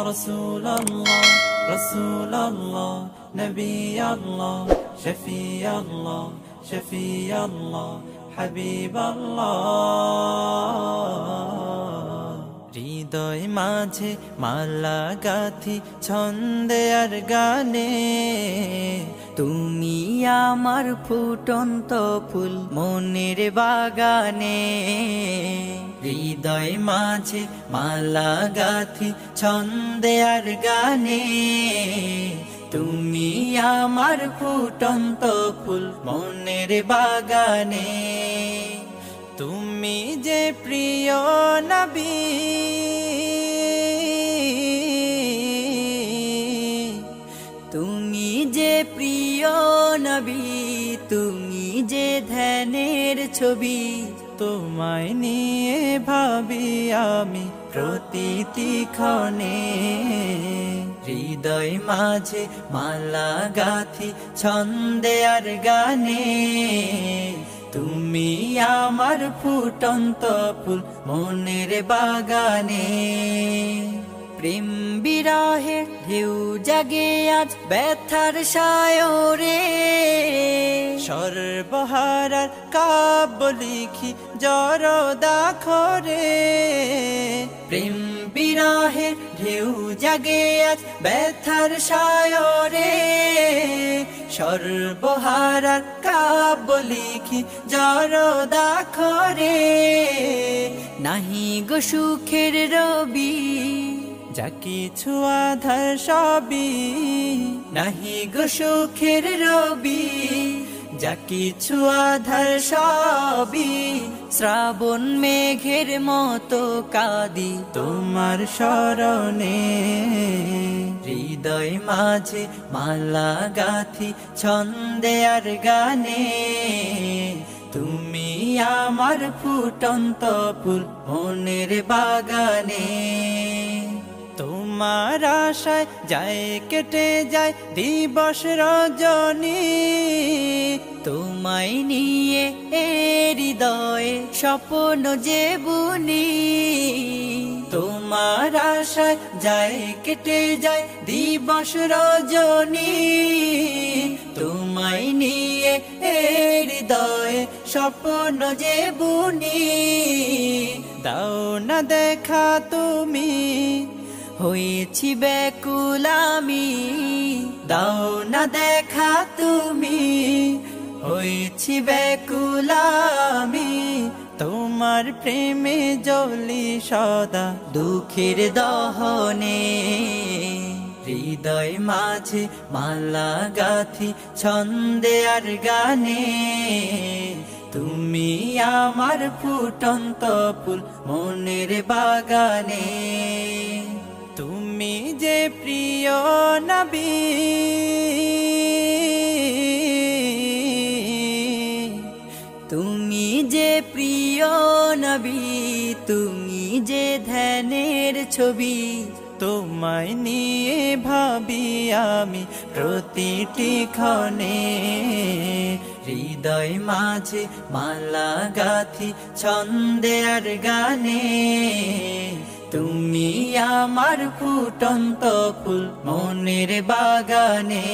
رسول الله رسول الله نبي الله شفيع الله شفيع الله حبيب الله হৃদয় মাঝে মালা গাথি ছন্দে আর গানে তুমি আমার ফুটন্ত ফুল মনের বাগানে হৃদয় মাঝে মালা গাথি ছন্দে আর গানে তুমি আমার ফুটন্ত ফুল মনের বাগানে তুমি যে প্রিয় নবী তুমি যে প্রিয় নবী তুমি যে ধ্যানের ছবি তোমায় নিয়ে ভাবি আমি প্রতিটি ক্ষণে হৃদয় মাঝে মালা গাথি ছন্দে আর গানে তুমি আমার ফুটন্ত ফুল মনের বাগানে প্রেম বিরহে ঢেউ জাগে আজ ব্যথার সায়রে সর্বহারার কাব্য লিখি জরদাখরে প্রেম বিরহে ঢেউ জাগে আজ ব্যথার সায়রে সর্বহারার কাব্য লিখি জরদাখরে নাহি গো সুখের রবি যা কিছু আধার সবই নাহি গো সুখের রবি যা কিছু আধার সবই শ্রাবণ মেঘের মতো কাঁদি তোমার শরণে হৃদয় মাঝে মালা গাথি ছন্দে আর গানে তুমি আমার ফুটন্ত ফুল মনের বাগানে তোমার আশায় যায় কেটে যায় দিবস রজনী তোমায় নিয়ে হৃদয়ে স্বপ্ন যে বুনি তোমার আশায় যায় কেটে যায় দিবস রজনী তোমায় নিয়ে হৃদয়ে স্বপ্ন যে বুনি দাও না দেখা তুমি হয়েছি ব্যাকুল আমি দাও না দেখা তুমি হয়েছি ব্যাকুল আমি তোমার প্রেমে জ্বলি সদা দুঃখের দহনে হৃদয় মাঝে মালা গাথি ছন্দে আর গানে তুমি আমার ফুটন্ত ফুল মনের বাগানে তুমি যে প্রিয় নবী তুমি যে প্রিয় নবী তুমি যে ধ্যানের ছবি তোমায় নিয়ে ভাবি আমি প্রতিটি ক্ষণে হৃদয় মাঝে মালা গাথি ছন্দে আর গানে তুমি আমার ফুটন্ত ফুল মনের বাগানে।